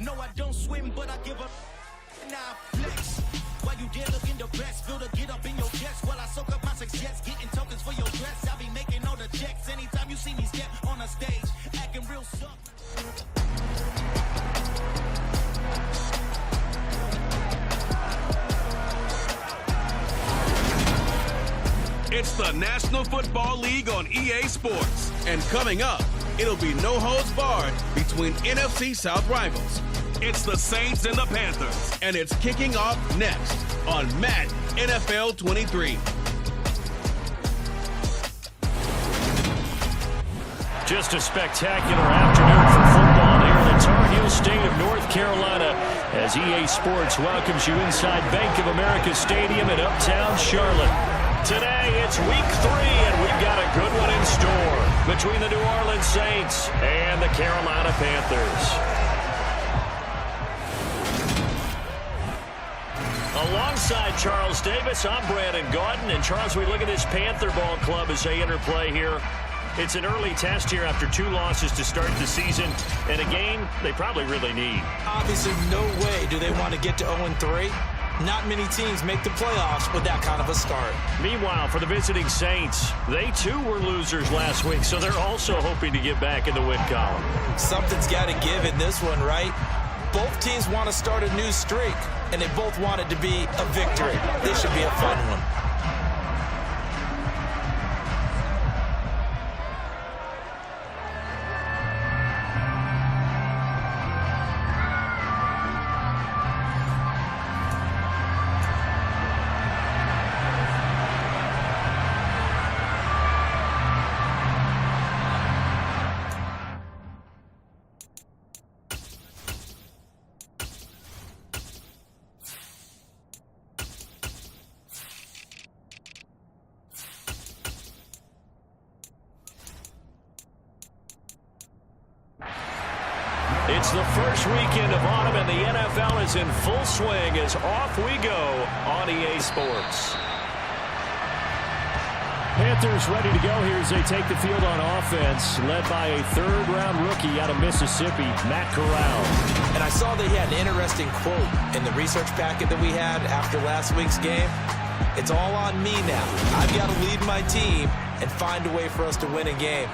No, I don't swim, but I give up. Now I flex. While you there looking the best, feel the get up in your chest. While I soak up my success, getting tokens for your dress. I be making all the checks anytime you see me step on a stage, acting real suck. It's the National Football League on EA Sports. And coming up, it'll be no holds barred between NFC South rivals. It's the Saints and the Panthers. And it's kicking off next on Madden NFL 23. Just a spectacular afternoon for football here in the Tar Heel state of North Carolina as EA Sports welcomes you inside Bank of America Stadium in uptown Charlotte. Today, it's week 3, and we've got a good one in store between the New Orleans Saints and the Carolina Panthers. Alongside Charles Davis, I'm Brandon Gaudin. And Charles, we look at this Panther ball club as they interplay here. It's an early test here after 2 losses to start the season, and a game they probably really need. Obviously, no way do they want to get to 0-3. Not many teams make the playoffs with that kind of a start. Meanwhile, for the visiting Saints, they too were losers last week, so they're also hoping to get back in the win column. Something's got to give in this one, right? Both teams want to start a new streak, and they both want it to be a victory. This should be a fun one. It's the first weekend of autumn, and the NFL is in full swing as off we go on EA Sports. Panthers ready to go here as they take the field on offense, led by a third-round rookie out of Mississippi, Matt Corral. And I saw that he had an interesting quote in the research packet that we had after last week's game. It's all on me now. I've got to lead my team and find a way for us to win a game.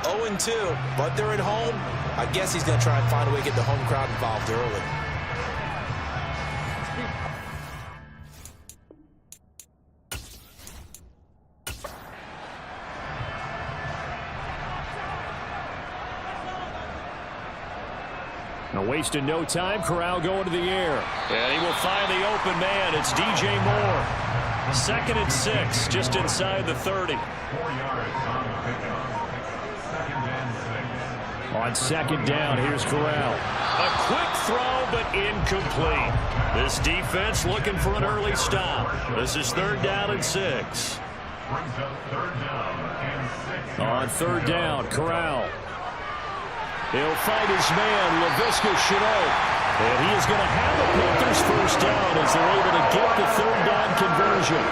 0-2, but they're at home. I guess he's going to try and find a way to get the home crowd involved early. Now wasting no time, Corral going to the air. And he will find the open man. It's DJ Moore. 2nd and 6, just inside the 30. 4 yards on the pickup. 2nd and 6. On 2nd down, here's Corral. A quick throw, but incomplete. This defense looking for an early stop. This is 3rd down and 6. Brings up 3rd down and 6. On 3rd down, Corral. He'll find his man, Laviska Shenault. And he is going to have the Panthers first down as they're able to get the 3rd down conversion.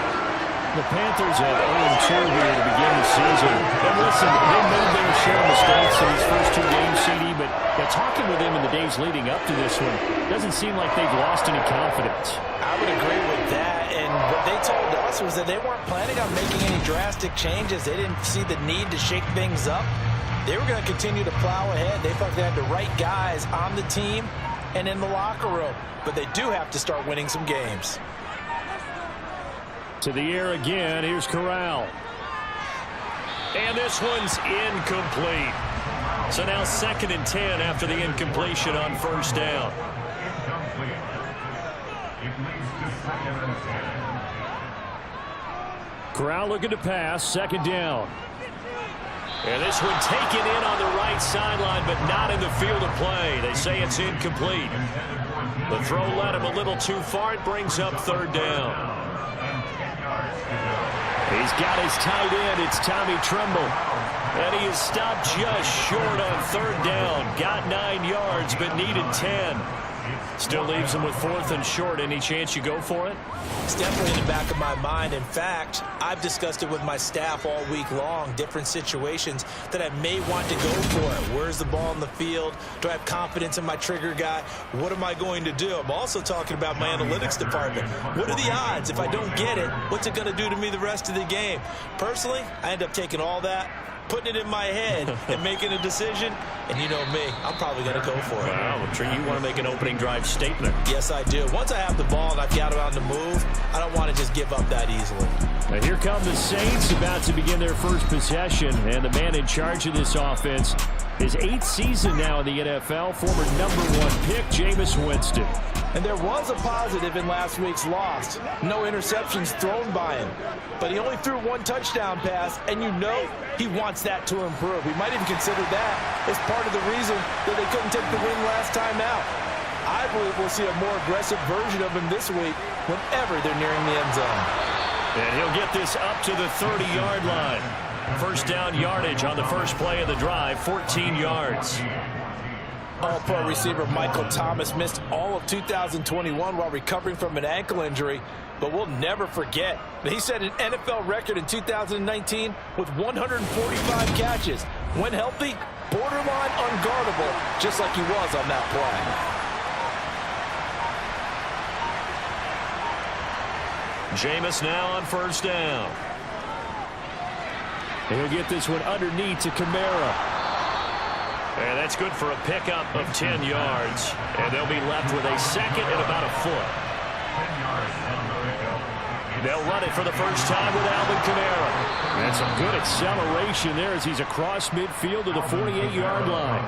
The Panthers have 0-2 here to begin the season. And listen, they made their share of mistakes in these first 2 games, CD, but talking with them in the days leading up to this one, doesn't seem like they've lost any confidence. I would agree with that, and what they told us was that they weren't planning on making any drastic changes. They didn't see the need to shake things up. They were going to continue to plow ahead. They thought they had the right guys on the team and in the locker room, but they do have to start winning some games. To the air again, here's Corral. And this one's incomplete. So now 2nd and 10 after the incompletion on 1st down. Incomplete. It leads to 2nd and 10. Corral looking to pass, 2nd down. And this one taken in on the right sideline, but not in the field of play. They say it's incomplete. The throw led him a little too far. It brings up 3rd down. He's got his tight end. It's Tommy Tremble. And he is stopped just short on 3rd down. Got 9 yards, but needed 10. Still leaves him with 4th and short. Any chance you go for it? It's definitely in the back of my mind. In fact, I've discussed it with my staff all week long, different situations that I may want to go for it. Where's the ball in the field? Do I have confidence in my trigger guy? What am I going to do? I'm also talking about my analytics department. What are the odds? If I don't get it, what's it going to do to me the rest of the game? Personally, I end up taking all that, putting it in my head and making a decision, and you know me, I'm probably going to go for it. Wow, you want to make an opening drive statement. Yes, I do. Once I have the ball and I've got it on the move, I don't want to just give up that easily. Now here come the Saints, about to begin their first possession, and the man in charge of this offense, his 8th season now in the NFL, former #1 pick, Jameis Winston. And there was a positive in last week's loss. No interceptions thrown by him. But he only threw 1 touchdown pass, and you know he wants that to improve. He might even consider that as part of the reason that they couldn't take the win last time out. I believe we'll see a more aggressive version of him this week whenever they're nearing the end zone. And he'll get this up to the 30-yard line. First down yardage on the first play of the drive, 14 yards. All-pro receiver Michael Thomas missed all of 2021 while recovering from an ankle injury, but we'll never forget that he set an NFL record in 2019 with 145 catches. When healthy, borderline unguardable, just like he was on that play. Jameis now on first down. And he'll get this one underneath to Kamara. And that's good for a pickup of 10 yards. And they'll be left with a second and about a foot. 10 yards on the pickup. They'll run it for the first time with Alvin Kamara. And some good acceleration there as he's across midfield to the 48-yard line.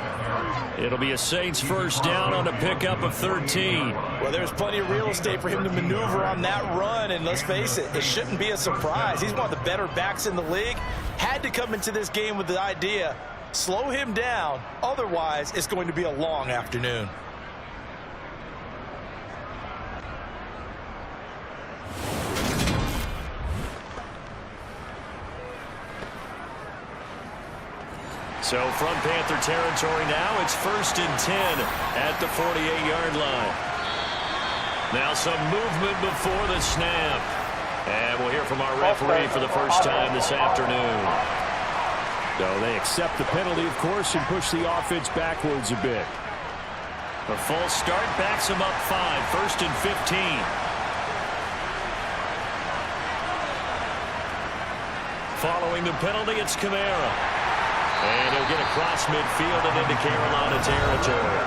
It'll be a Saints first down on a pickup of 13. Well, there's plenty of real estate for him to maneuver on that run, and let's face it, it shouldn't be a surprise. He's one of the better backs in the league. Had to come into this game with the idea, slow him down, otherwise it's going to be a long afternoon. So from Panther territory now, it's 1st and 10 at the 48-yard line. Now some movement before the snap. And we'll hear from our referee for the first time this afternoon. So they accept the penalty, of course, and push the offense backwards a bit. A false start backs him up 5, 1st and 15. Following the penalty, it's Kamara. And he'll get across midfield and into Carolina territory.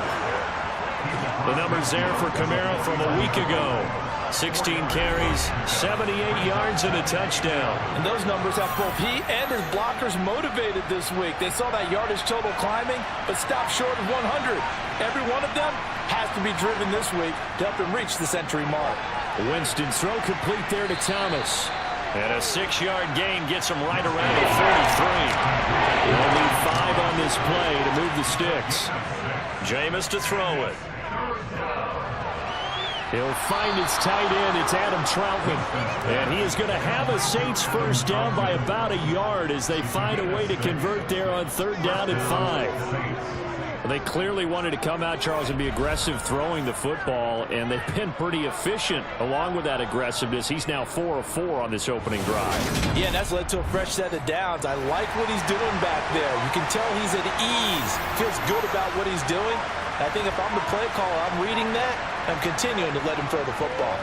The numbers there for Kamara from a week ago. 16 carries, 78 yards, and a touchdown. And those numbers have both he and his blockers motivated this week. They saw that yardage total climbing, but stopped short of 100. Every one of them has to be driven this week to help him reach the century mark. Winston's throw complete there to Thomas. And a 6-yard gain gets him right around the 43. They'll need 5 on this play to move the sticks. Jameis to throw it. He'll find his tight end. It's Adam Troutman. And he is going to have a Saints first down by about a yard as they find a way to convert there on 3rd down and 5. They clearly wanted to come out, Charles, and be aggressive throwing the football, and they've been pretty efficient along with that aggressiveness. He's now 4 of 4 on this opening drive. Yeah, and that's led to a fresh set of downs. I like what he's doing back there. You can tell he's at ease. Feels good about what he's doing. I think if I'm the play caller, I'm reading that. I'm continuing to let him throw the football.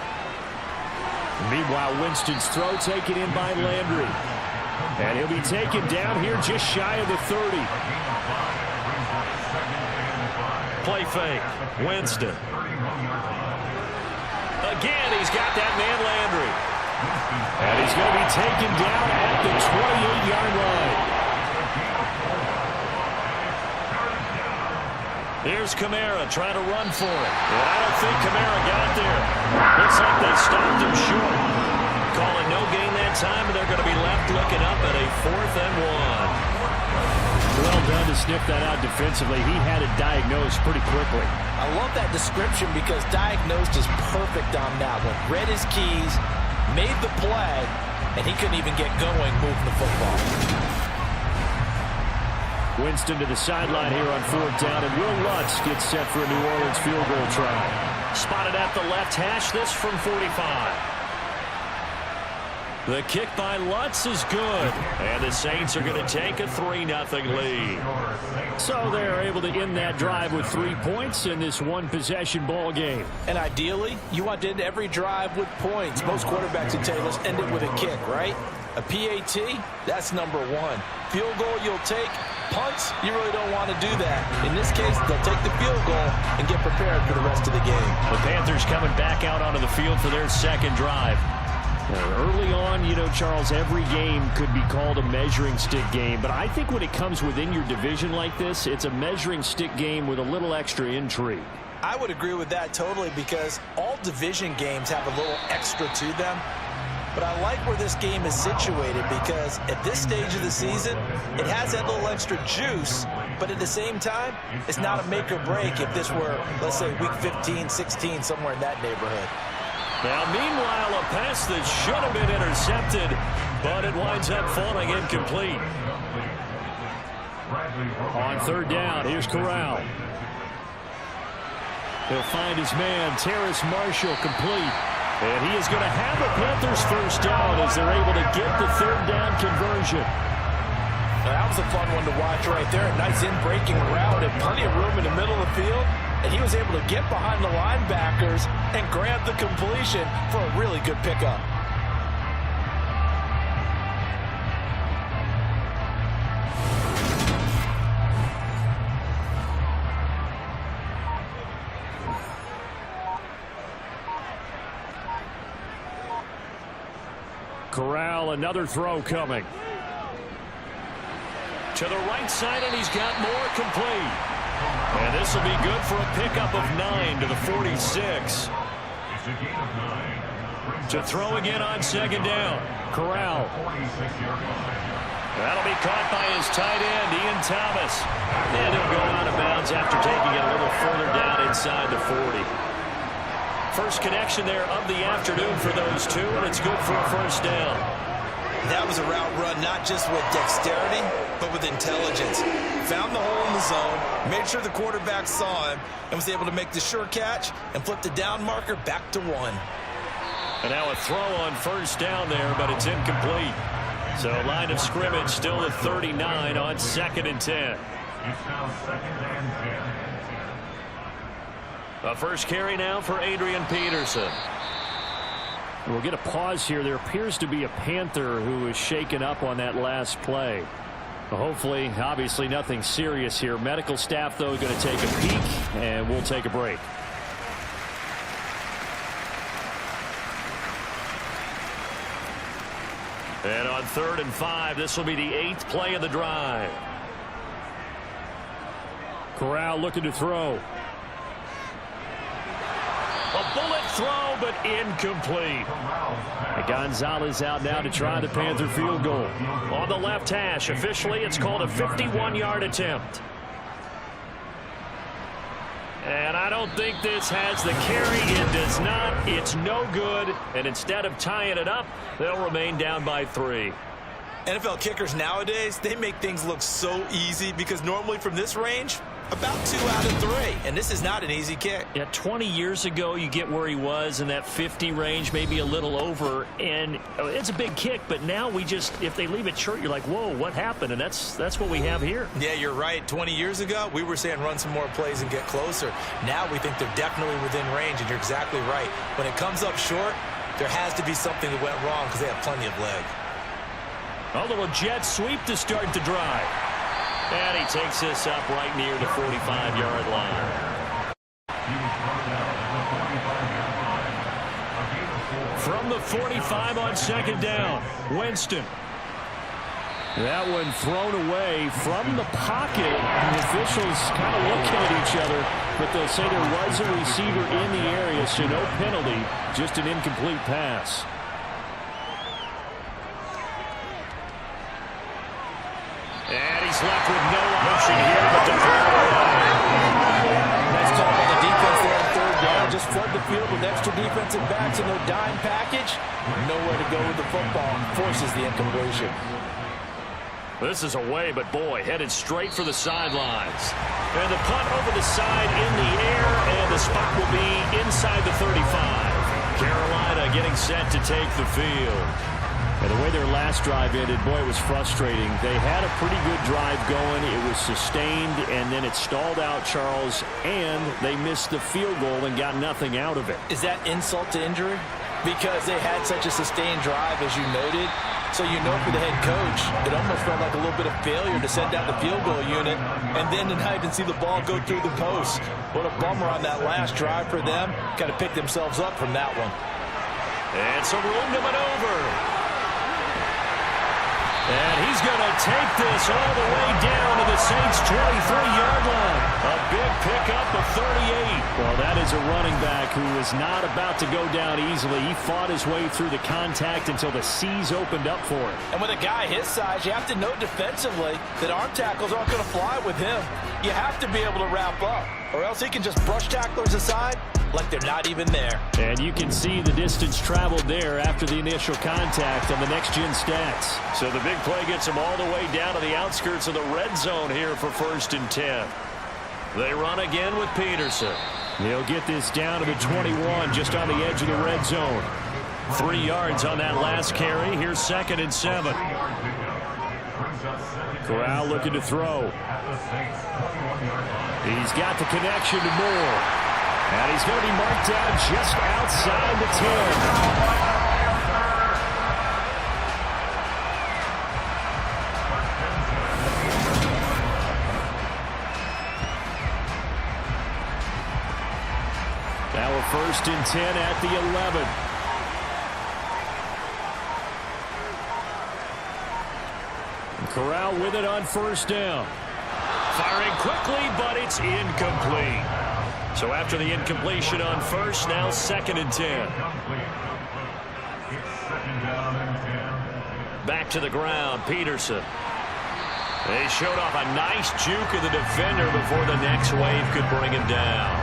Meanwhile, Winston's throw taken in by Landry. And he'll be taken down here just shy of the 30. Play fake. Winston. Again, he's got that man Landry. And he's going to be taken down at the 28-yard line. Here's Kamara trying to run for it. And I don't think Kamara got there. Looks like they stopped him short. Calling no gain that time, and they're going to be left looking up at a 4th and 1. Well done to sniff that out defensively. He had it diagnosed pretty quickly. I love that description because diagnosed is perfect on that one. Read his keys, made the play, and he couldn't even get going moving the football. Winston to the sideline here on 4th down, and Will Lutz gets set for a New Orleans field goal try. Spotted at the left hash, this from 45. The kick by Lutz is good, and the Saints are going to take a 3-0 lead. So they're able to end that drive with 3 points in this one-possession ball game. And ideally, you want to end every drive with points. Most quarterbacks would tell you, let's end it with a kick, right? A PAT, that's number 1. Field goal you'll take. Punts, you really don't want to do that. In this case, they'll take the field goal and get prepared for the rest of the game. The Panthers coming back out onto the field for their second drive. Early on, you know, Charles, every game could be called a measuring stick game. But I think when it comes within your division like this, it's a measuring stick game with a little extra intrigue. I would agree with that totally, because all division games have a little extra to them. But I like where this game is situated, because at this stage of the season, it has that little extra juice. But at the same time, it's not a make or break if this were, let's say, week 15, 16, somewhere in that neighborhood. Now, meanwhile, a pass that should have been intercepted, but it winds up falling incomplete. On 3rd down, here's Corral. He'll find his man, Terrace Marshall, complete. And he is going to have the Panthers first down as they're able to get the 3rd down conversion. That was a fun one to watch right there. A nice in-breaking route and plenty of room in the middle of the field. And he was able to get behind the linebackers and grab the completion for a really good pickup. Corral, another throw coming. To the right side, and he's got more, complete. And this will be good for a pickup of 9 to the 46. To throw again on 2nd down. Corral. That'll be caught by his tight end, Ian Thomas. And he'll go out of bounds after taking it a little further down inside the 40. First connection there of the afternoon for those two, and it's good for a first down. That was a route run not just with dexterity, but with intelligence. Found the hole in the zone, made sure the quarterback saw him, and was able to make the sure catch and flip the down marker back to 1. And now a throw on first down there, but it's incomplete. So line of scrimmage still at 39 on 2nd and 10. It's now 2nd and 10. A first carry now for Adrian Peterson. We'll get a pause here. There appears to be a Panther who is shaken up on that last play. Hopefully, obviously nothing serious here. Medical staff, though, going to take a peek, and we'll take a break. And on 3rd and 5, this will be the 8th play of the drive. Corral looking to throw. A bullet throw, but incomplete. Gonzalez out now to try the Panther field goal. On the left hash, officially, it's called a 51-yard attempt. And I don't think this has the carry. It does not. It's no good. And instead of tying it up, they'll remain down by 3. NFL kickers nowadays, they make things look so easy, because normally from this range, about 2 out of 3. And this is not an easy kick. Yeah, 20 years ago, you get where he was in that 50 range, maybe a little over. And it's a big kick, but now we just, if they leave it short, you're like, whoa, what happened? And that's what we have here. Yeah, you're right. 20 years ago, we were saying run some more plays and get closer. Now we think they're definitely within range, and you're exactly right. When it comes up short, there has to be something that went wrong, because they have plenty of leg. A little jet sweep to start the drive. And he takes this up right near the 45-yard line. From the 45 on 2nd down, Winston. That one thrown away from the pocket. The officials kind of looking at each other, but they'll say there was a receiver in the area, so no penalty, just an incomplete pass. And he's left with no option here but to throw away. Nice call by the defense there on 3rd down. Just flood the field with extra defensive backs in their dime package. Nowhere to go with the football. Forces the incompletion. This is away, but boy, headed straight for the sidelines. And the punt over the side in the air, and the spot will be inside the 35. Carolina getting set to take the field. And the way their last drive ended, boy, it was frustrating. They had a pretty good drive going. It was sustained, and then it stalled out, Charles, and they missed the field goal and got nothing out of it. Is that insult to injury? Because they had such a sustained drive, as you noted. So you know for the head coach, it almost felt like a little bit of failure to send out the field goal unit and then tonight and see the ball go through the post. What a bummer on that last drive for them. Got to pick themselves up from that one. And some room to maneuver. And he's going to take this all the way down to the Saints' 23-yard line. A big pickup of 38. Well, that is a running back who is not about to go down easily. He fought his way through the contact until the C's opened up for him. And with a guy his size, you have to know defensively that arm tackles aren't going to fly with him. You have to be able to wrap up, or else he can just brush tacklers aside like they're not even there. And you can see the distance traveled there after the initial contact on the next-gen stats. So the big play gets them all the way down to the outskirts of the red zone here for 1st and 10. They run again with Peterson. He'll get this down to the 21, just on the edge of the red zone. 3 yards on that last carry. Here's 2nd and 7. Corral looking to throw. He's got the connection to Moore. And he's going to be marked down just outside the 10. Now a 1st and 10 at the 11. And Corral with it on 1st down. Firing quickly, but it's incomplete. So after the incompletion on 1st, now 2nd and 10. Back to the ground, Peterson. They showed off a nice juke of the defender before the next wave could bring him down.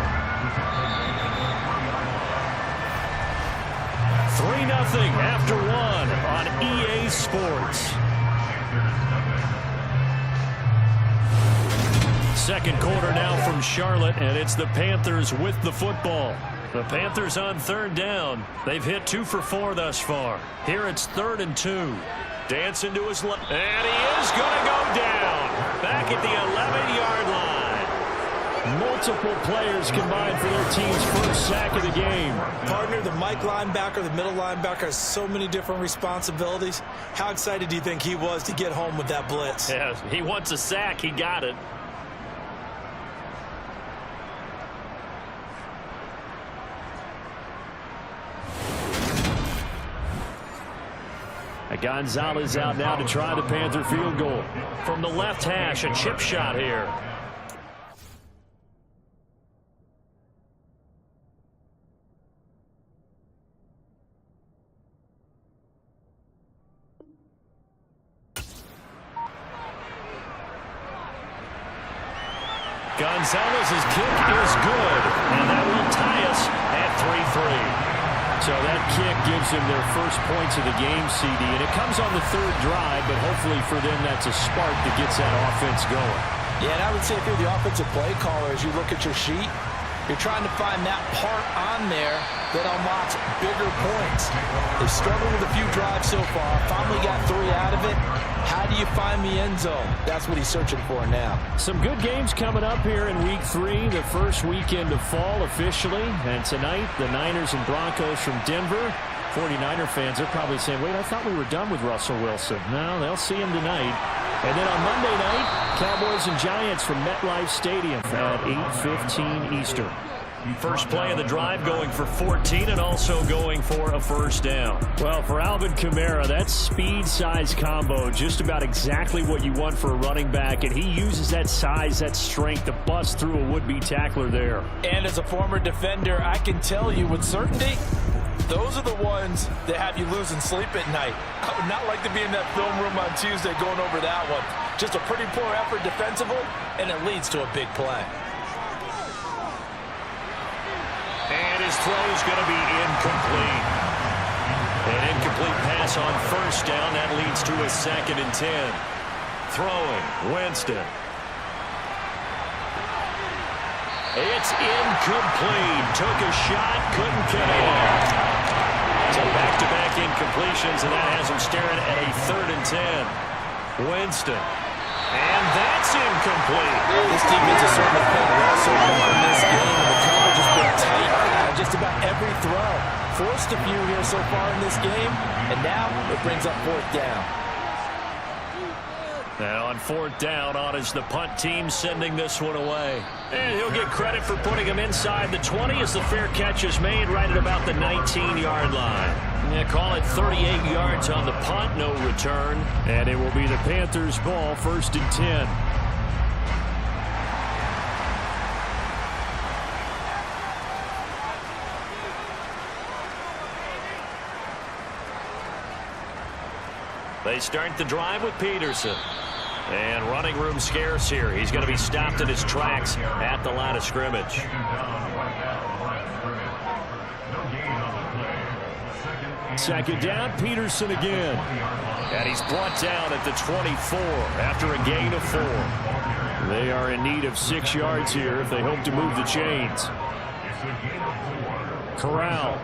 3-0 after 1 on EA Sports. Second quarter now from Charlotte, and it's the Panthers with the football. The Panthers on 3rd down. They've hit 2 for 4 thus far. Here it's 3rd and 2. Dancing to his left, and he is going to go down. Back at the 11-yard line. Multiple players combined for their team's first sack of the game. Partner, the Mike linebacker, the middle linebacker has so many different responsibilities. How excited do you think he was to get home with that blitz? Yeah, he wants a sack. He got it. Gonzalez out now to try the Panther field goal. From the left hash, a chip shot here. Gonzalez's kick is good, and that will tie us at 3-3. So that kick gives them their first points of the game, CD, and it comes on the 3rd drive, but hopefully for them that's a spark that gets that offense going. Yeah, and I would say if you're the offensive play caller, as you look at your sheet, you're trying to find that part on there that unlocks bigger points. They've struggled with a few drives so far, finally got 3 out of it. How do you find the end zone? That's what he's searching for now. Some good games coming up here in Week 3, the first weekend of fall officially. And tonight, the Niners and Broncos from Denver. 49er fans are probably saying, wait, I thought we were done with Russell Wilson. No, they'll see him tonight. And then on Monday night, Cowboys and Giants from MetLife Stadium at 8:15 Eastern. First play of the drive going for 14 and also going for a 1st down. Well, for Alvin Kamara, that speed-size combo, just about exactly what you want for a running back, and he uses that size, that strength to bust through a would-be tackler there. And as a former defender, I can tell you with certainty, those are the ones that have you losing sleep at night. I would not like to be in that film room on Tuesday going over that one. Just a pretty poor effort defensively, and it leads to a big play. And his throw is going to be incomplete. An incomplete pass on 1st down. That leads to a 2nd and 10. throwing. Winston. It's incomplete. Took a shot, couldn't get in. So back-to-back incompletions, and that has him staring at a 3rd and 10. Winston. And that's incomplete. This defense has certainly played well so far in this game, and the coverage has been tight on just about every throw. Forced a few here so far in this game, and now it brings up 4th down. Now on 4th down, on is the punt team sending this one away. And he'll get credit for putting him inside the 20 as the fair catch is made right at about the 19-yard line. Yeah, call it 38 yards on the punt, no return. And it will be the Panthers' ball, 1st and 10. They start the drive with Peterson. And running room scarce here. He's going to be stopped in his tracks at the line of scrimmage. Second down, Peterson again. And he's brought down at the 24 after a gain of 4. They are in need of 6 yards here if they hope to move the chains. Corral.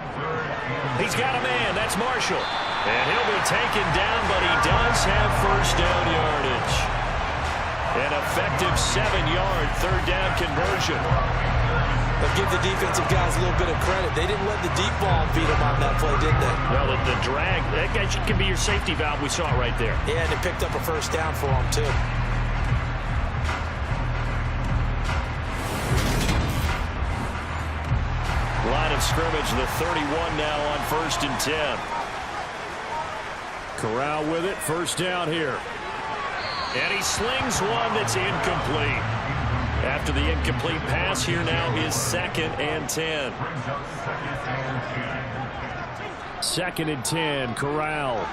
He's got a man. That's Marshall. And he'll be taken down, but he does have 1st down yardage. An effective 7-yard 3rd down conversion. But give the defensive guys a little bit of credit. They didn't let the deep ball beat them on that play, did they? Well, the drag, that guy can be your safety valve. We saw it right there. Yeah, and it picked up a 1st down for them, too. Line of scrimmage, the 31 now on 1st and 10. Corral with it, 1st down here. And he slings one that's incomplete. After the incomplete pass, here now is 2nd and 10. 2nd and 10, Corral.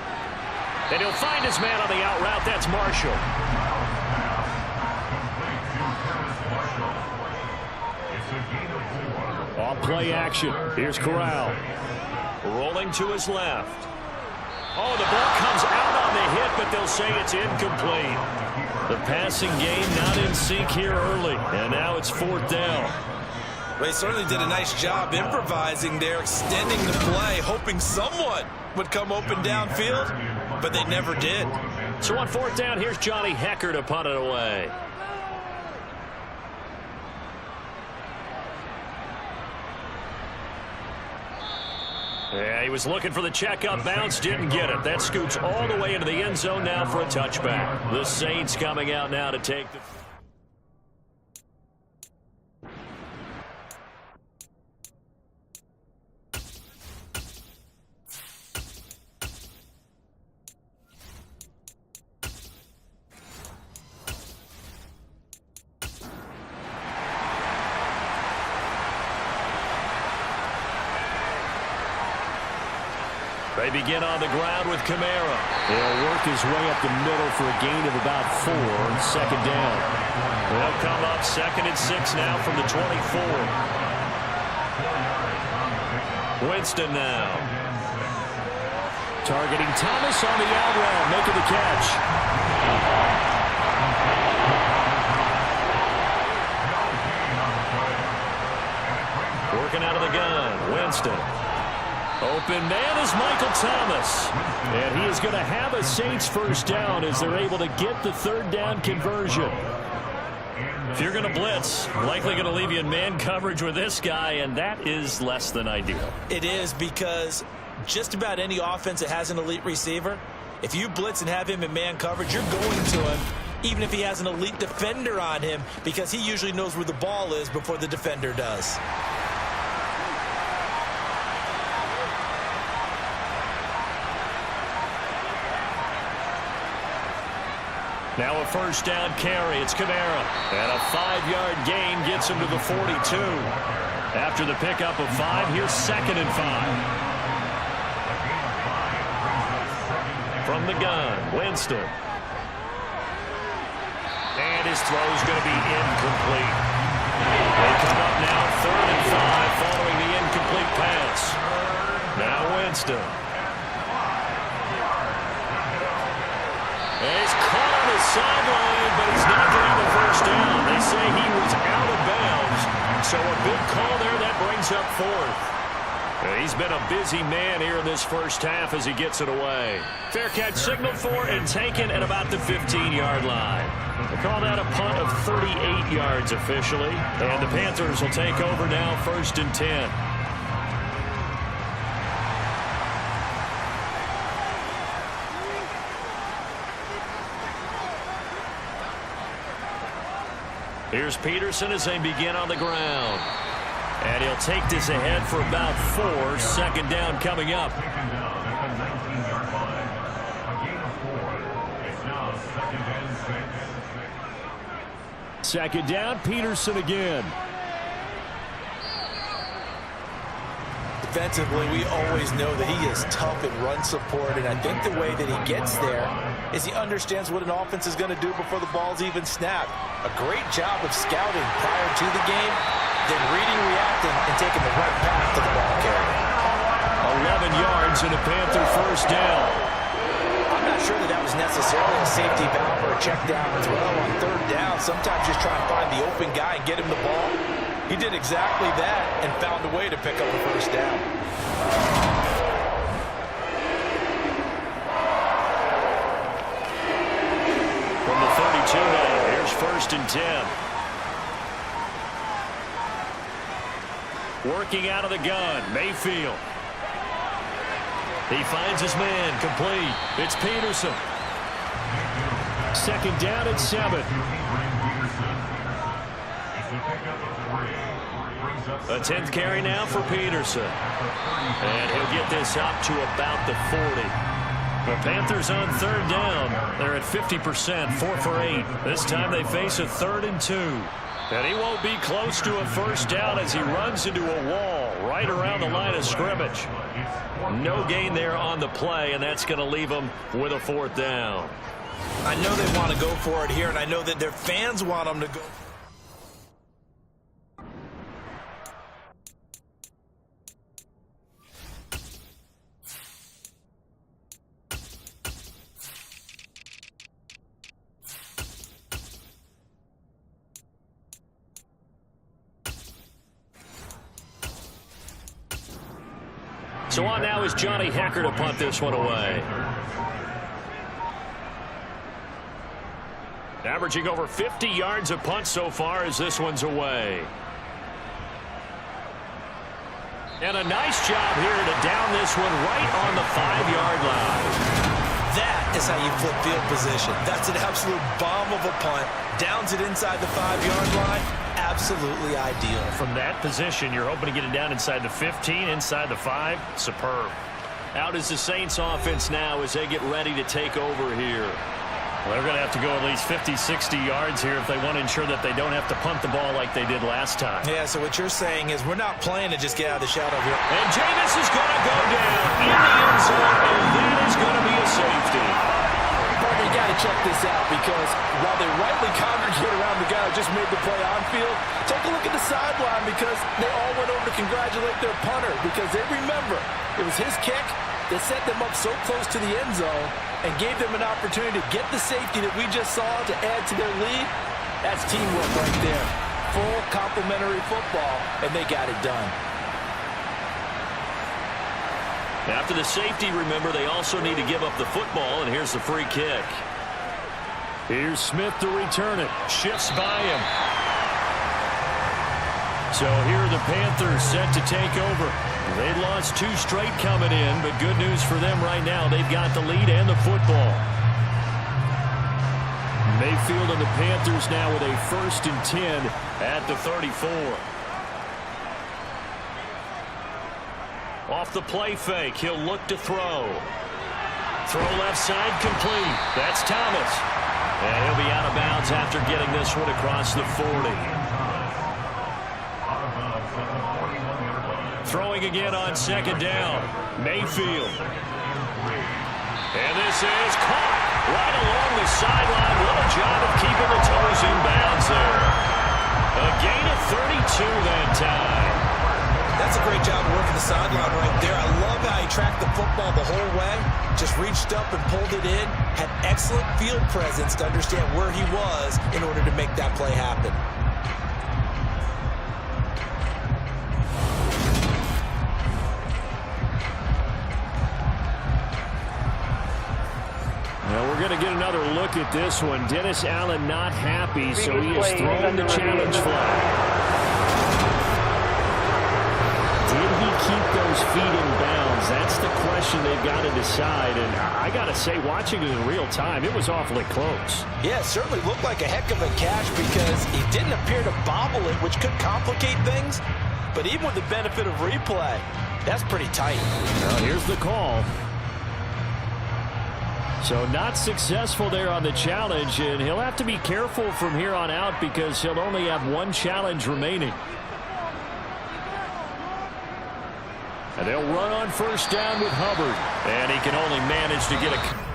And he'll find his man on the out route. That's Marshall. Off play action. Here's Corral. Rolling to his left. Oh, the ball comes out on the hit, but they'll say it's incomplete. The passing game not in sync here early, and now it's 4th down. Well, he certainly did a nice job improvising there, extending the play, hoping someone would come open downfield, but they never did. So on 4th down, here's Johnny Hecker to punt it away. Yeah, he was looking for the checkup bounce, didn't get it. That scoots all the way into the end zone now for a touchback. The Saints coming out now to take the... They begin on the ground with Kamara. He'll work his way up the middle for a gain of about 4 on 2nd down. They'll come up 2nd and 6 now from the 24. Winston now. Targeting Thomas on the out route, making the catch. Working out of the gun, Winston. Open man is Michael Thomas. And he is going to have a Saints 1st down as they're able to get the 3rd down conversion. If you're going to blitz, likely going to leave you in man coverage with this guy, and that is less than ideal. It is, because just about any offense that has an elite receiver, if you blitz and have him in man coverage, you're going to him, even if he has an elite defender on him, because he usually knows where the ball is before the defender does. Now a 1st down carry. It's Kamara. And a 5-yard gain gets him to the 42. After the pickup of 5, here's 2nd and 5. From the gun, Winston. And his throw's going to be incomplete. They come up now 3rd and 5 following the incomplete pass. Now Winston. And he's caught on his sideline. So a big call there that brings up fourth. He's been a busy man here in this first half as he gets it away. Fair catch signaled for and taken at about the 15-yard line. They call that a punt of 38 yards officially. And the Panthers will take over now, 1st and 10. Here's Peterson as they begin on the ground. And he'll take this ahead for about 4. 2nd down coming up. Taken down at the 19-yard line. A gain of 4. It's now 2nd and 6. 2nd down, Peterson again. Defensively, we always know that he is tough in run support, and I think the way that he gets there is he understands what an offense is going to do before the ball's even snapped. A great job of scouting prior to the game, then reading, reacting, and taking the right path to the ball carrier. 11 yards and a Panther 1st down. I'm not sure that was necessarily a safety valve or a check down as well on 3rd down. Sometimes just try and find the open guy and get him the ball. He did exactly that and found a way to pick up a 1st down. From the 32 now, here's 1st and 10. Working out of the gun, Mayfield. He finds his man, complete. It's Peterson. 2nd down at 7. A 10th carry now for Peterson. And he'll get this up to about the 40. The Panthers on 3rd down. They're at 50%, 4 for 8. This time they face a 3rd and 2. And he won't be close to a 1st down as he runs into a wall right around the line of scrimmage. No gain there on the play, and that's going to leave them with a 4th down. I know they want to go for it here, and I know that their fans want them to go. So on now is Johnny Hecker to punt this one away. Averaging over 50 yards a punt so far as this one's away. And a nice job here to down this one right on the 5-yard line. That is how you flip field position. That's an absolute bomb of a punt. Downs it inside the 5-yard line. Absolutely ideal. From that position, you're hoping to get it down inside the 15, inside the 5. Superb. Out is the Saints offense now as they get ready to take over here. Well, they're going to have to go at least 50, 60 yards here if they want to ensure that they don't have to punt the ball like they did last time. Yeah, so what you're saying is we're not playing to just get out of the shadow here. And Jameis is going to go down in the end zone, and that is going to be a safety. Partner, you got to check this out because while they rightly congregate around the guy who just made the play on field, take a look at the sideline because they all went over to congratulate their punter because they remember it was his kick that set them up so close to the end zone and gave them an opportunity to get the safety that we just saw to add to their lead. That's teamwork right there. Full complementary football, and they got it done. After the safety, remember, they also need to give up the football, and here's the free kick. Here's Smith to return it. Shifts by him. So here are the Panthers set to take over. They'd lost 2 straight coming in, but good news for them right now. They've got the lead and the football. Mayfield and the Panthers now with a 1st and 10 at the 34. Off the play fake, he'll look to throw. Throw left side complete. That's Thomas. And he'll be out of bounds after getting this one across the 40. Throwing again on 2nd down. Mayfield. And this is caught right along the sideline. What a job of keeping the toes in bounds there. A gain of 32 that time. That's a great job of working the sideline right there. I love how he tracked the football the whole way. Just reached up and pulled it in. Had excellent field presence to understand where he was in order to make that play happen. going to get another look at this one. Dennis Allen not happy, so he has thrown the challenge flag. Did he keep those feet in bounds? That's the question they've got to decide. And I got to say, watching it in real time, it was awfully close. Yeah, it certainly looked like a heck of a catch because he didn't appear to bobble it, which could complicate things. But even with the benefit of replay, that's pretty tight. Well, here's the call. So not successful there on the challenge, and he'll have to be careful from here on out because he'll only have one challenge remaining. And they'll run on first down with Hubbard. And he can only manage to get a...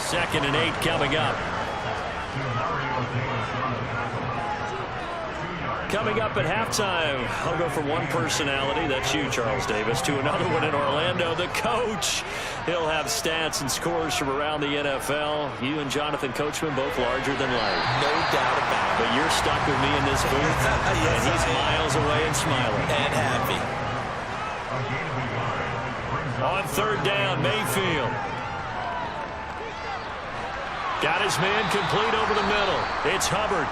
2nd and 8 coming up. Coming up at halftime, I'll go from one personality, that's you, Charles Davis, to another one in Orlando, the coach. He'll have stats and scores from around the NFL. You and Jonathan Coachman both larger than life. No doubt about it. But you're stuck with me in this booth, Yes, and he's miles away and smiling. And happy. On 3rd down, Mayfield. Got his man complete over the middle. It's Hubbard.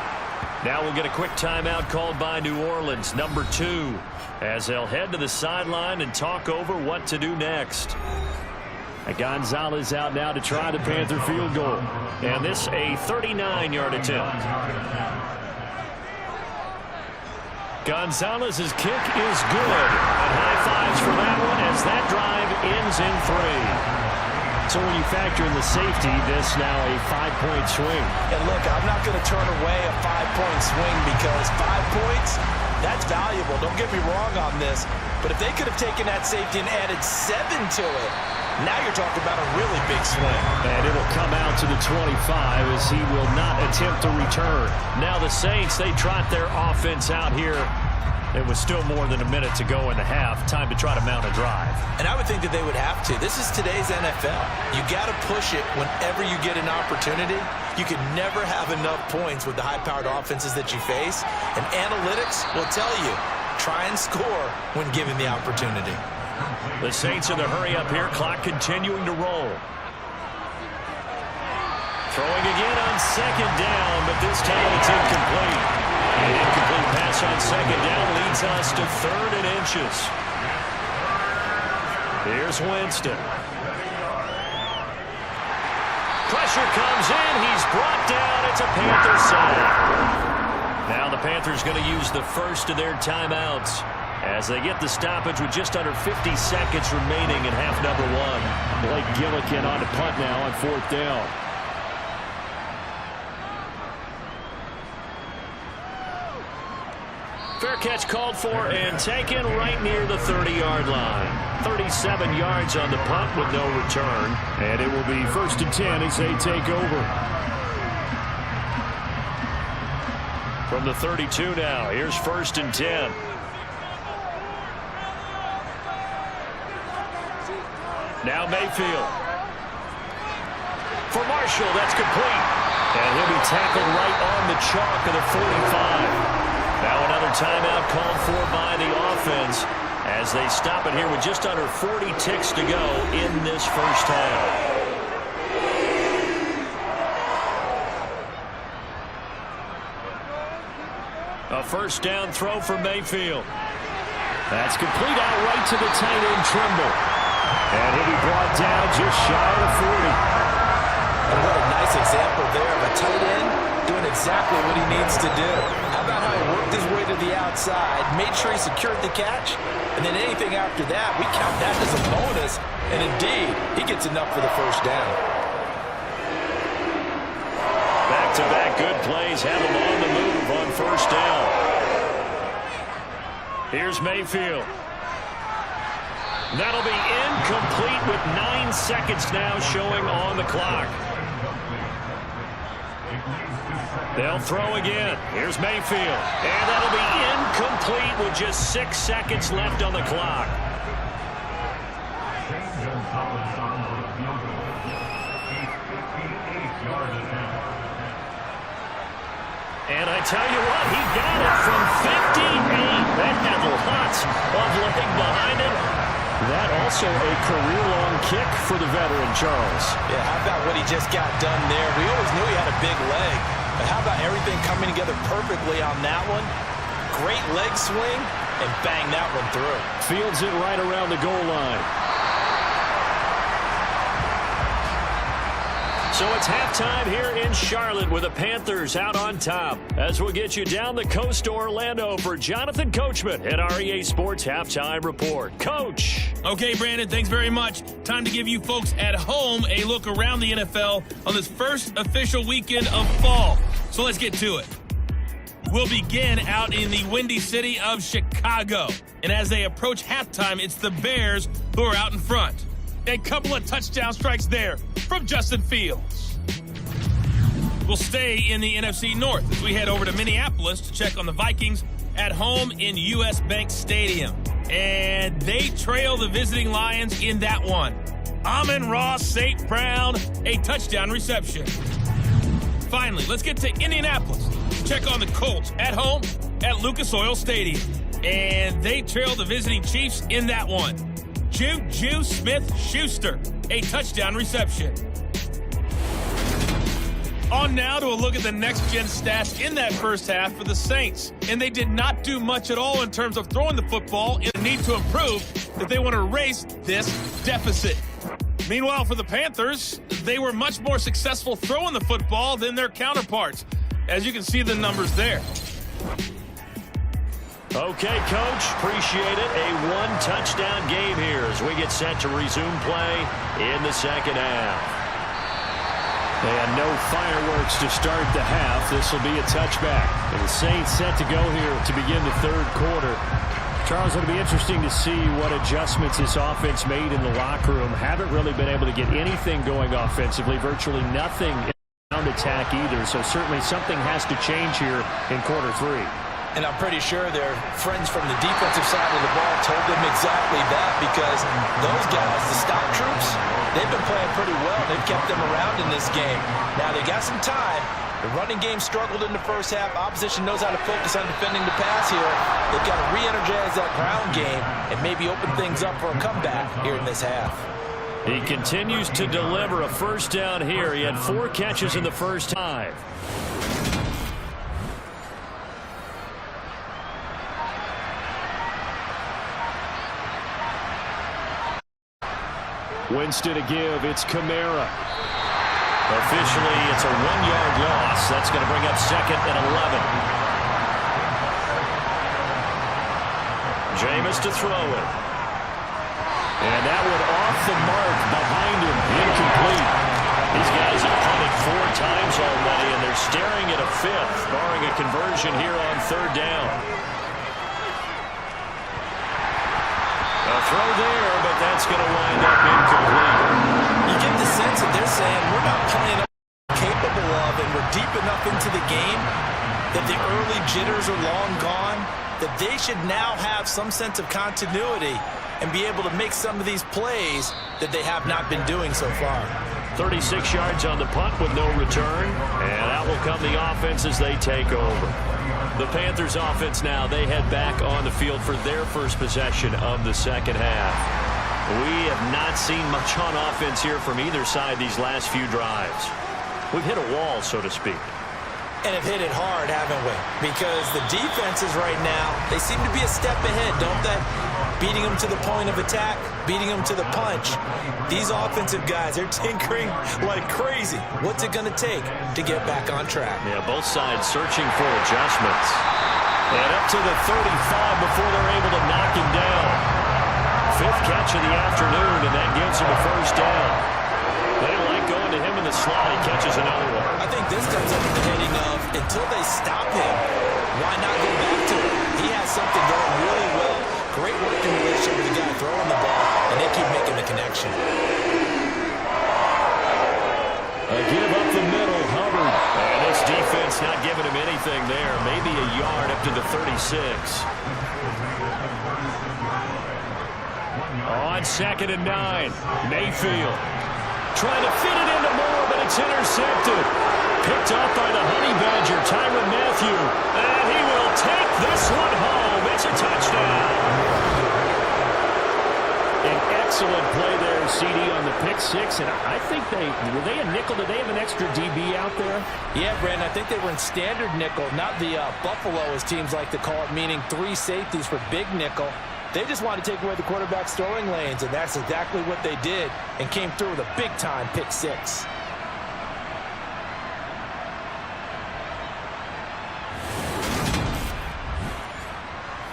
Now we'll get a quick timeout called by New Orleans, number 2, as they'll head to the sideline and talk over what to do next. Gonzalez out now to try the Panther field goal. And this a 39-yard attempt. Gonzalez's kick is good. And high fives for that one as that drive ends in 3. So when you factor in the safety, this now a 5-point swing. And look, I'm not going to turn away a 5-point swing because 5 points, that's valuable. Don't get me wrong on this. But if they could have taken that safety and added 7 to it, now you're talking about a really big swing. And it'll come out to the 25 as he will not attempt to return. Now the Saints, they trot their offense out here. It was still more than a minute to go in the half. Time to try to mount a drive. And I would think that they would have to. This is today's NFL. You got to push it whenever you get an opportunity. You can never have enough points with the high-powered offenses that you face. And analytics will tell you, try and score when given the opportunity. The Saints in the hurry up here. Clock continuing to roll. Throwing again on 2nd down, but this time it's incomplete. An incomplete pass on 2nd down leads us to 3rd and inches. Here's Winston. Pressure comes in. He's brought down. It's a Panther sack. Now the Panthers going to use the first of their timeouts as they get the stoppage with just under 50 seconds remaining in half number 1. Blake Gillikin on to punt now on 4th down. Fair catch called for and taken right near the 30-yard line. 37 yards on the punt with no return. And it will be 1st and 10 as they take over. From the 32 now, here's 1st and 10. Now Mayfield. For Marshall, that's complete. And he'll be tackled right on the chalk of the 45. Now another timeout called for by the offense as they stop it here with just under 40 ticks to go in this first half. A 1st down throw for Mayfield. That's complete out right to the tight end Trimble. And he'll be brought down just shy of the 40. And what a nice example there of a tight end doing exactly what he needs to do. How about how he worked his way to the outside, made sure he secured the catch, and then anything after that, we count that as a bonus, and indeed, he gets enough for the 1st down. Back-to-back good plays have him on the move on 1st down. Here's Mayfield. That'll be incomplete with 9 seconds now showing on the clock. They'll throw again. Here's Mayfield. And that'll be incomplete with just 6 seconds left on the clock. And I tell you what, he got it from 58. That had lots of leg behind it. That also a career-long kick for the veteran, Charles. Yeah, how about what he just got done there? We always knew he had a big leg. But how about everything coming together perfectly on that one? Great leg swing, and bang that one through. Fields it right around the goal line. So it's halftime here in Charlotte with the Panthers out on top. As we'll get you down the coast to Orlando for Jonathan Coachman at our EA Sports Halftime Report. Coach. Okay, Brandon, thanks very much. Time to give you folks at home a look around the NFL on this first official weekend of fall. So let's get to it. We'll begin out in the windy city of Chicago. And as they approach halftime, it's the Bears who are out in front. A couple of touchdown strikes there from Justin Fields. We'll stay in the NFC North as we head over to Minneapolis to check on the Vikings at home in U.S. Bank Stadium. And they trail the visiting Lions in that one. Amon-Ra St. Brown, a touchdown reception. Finally, let's get to Indianapolis to check on the Colts at home at Lucas Oil Stadium. And they trail the visiting Chiefs in that one. Juju Smith-Schuster, a touchdown reception. On now to a look at the next-gen stats in that first half for the Saints. And they did not do much at all in terms of throwing the football and the need to improve if they want to erase this deficit. Meanwhile, for the Panthers, they were much more successful throwing the football than their counterparts, as you can see the numbers there. Okay, Coach, appreciate it. A one-touchdown game here as we get set to resume play in the second half. And no fireworks to start the half. This will be a touchback. And the Saints set to go here to begin the third quarter. Charles, it'll be interesting to see what adjustments this offense made in the locker room. Haven't really been able to get anything going offensively, virtually nothing in the ground attack either. So certainly something has to change here in quarter three. And I'm pretty sure their friends from the defensive side of the ball told them exactly that, because those guys, the stop troops, they've been playing pretty well. They've kept them around in this game. Now, they got some time. The running game struggled in the first half. Opposition knows how to focus on defending the pass here. They've got to re-energize that ground game and maybe open things up for a comeback here in this half. He continues to deliver a first down here. He had 4 catches in the first half. Winston to give. It's Kamara. Officially, it's a 1-yard loss. That's going to bring up second and 11. Jameis to throw it. And that one off the mark behind him. Incomplete. These guys have punted 4 times already, and they're staring at a 5th, barring a conversion here on third down. A throw there, but that's going to wind up incomplete. You get the sense that they're saying we're not playing up capable of, and we're deep enough into the game that the early jitters are long gone, that they should now have some sense of continuity and be able to make some of these plays that they have not been doing so far. 36 yards on the punt with no return, and out will come the offense as they take over. The Panthers offense now, they head back on the field for their first possession of the second half. We have not seen much on offense here from either side these last few drives. We've hit a wall, so to speak. And have hit it hard, haven't we? Because the defenses right now, they seem to be a step ahead, don't they? Beating them to the point of attack, beating them to the punch. These offensive guys, they're tinkering like crazy. What's it going to take to get back on track? Yeah, both sides searching for adjustments. And up to the 35 before they're able to knock him down. 5th catch of the afternoon, and that gives him a first down. They like going to him in the slot. He catches another one. I think this comes under the heading of, until they stop him, why not go back to him? He has something going really well. Great working relationship with the guy throwing the ball, and they keep making the connection. A give up the middle, Hubbard. And this defense not giving him anything there. Maybe a yard up to the 36. On 2nd and 9, Mayfield trying to fit it into Moore, but it's intercepted. Picked up by the Honey Badger, Tyrann Mathieu. And he will take this one home. It's a touchdown. An excellent play there, CD, on the pick 6. And I think were they a nickel? Did they have an extra DB out there? Yeah, Brandon, I think they were in standard nickel, not the Buffalo, as teams like to call it, meaning 3 safeties for big nickel. They just wanted to take away the quarterback's throwing lanes, and that's exactly what they did, and came through with a big-time pick 6.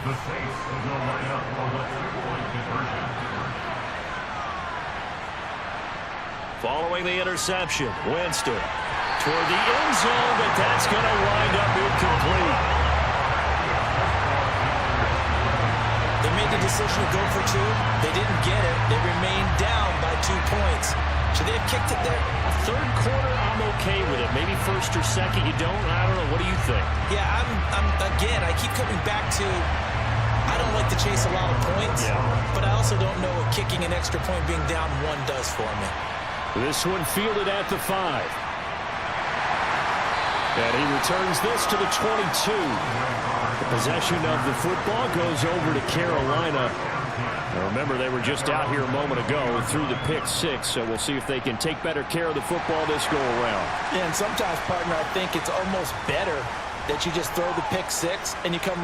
The Saints will line up for the 3-point conversion. Following the interception, Winston toward the end zone, but that's going to wind up incomplete. They made the decision to go for 2. They didn't get it. They remained down by 2. points. Should they have kicked it there? Third quarter, I'm okay with it. Maybe first or second, you don't. I don't know. What do you think? Yeah, again, I keep coming back to I don't like to chase a lot of points, but I also don't know what kicking an extra point being down 1 does for me. This one fielded at the 5. And he returns this to the 22. The possession of the football goes over to Carolina. Now remember, they were just out here a moment ago through the pick 6, so we'll see if they can take better care of the football this go-around. Yeah, and sometimes, partner, I think it's almost better that you just throw the pick 6 and you come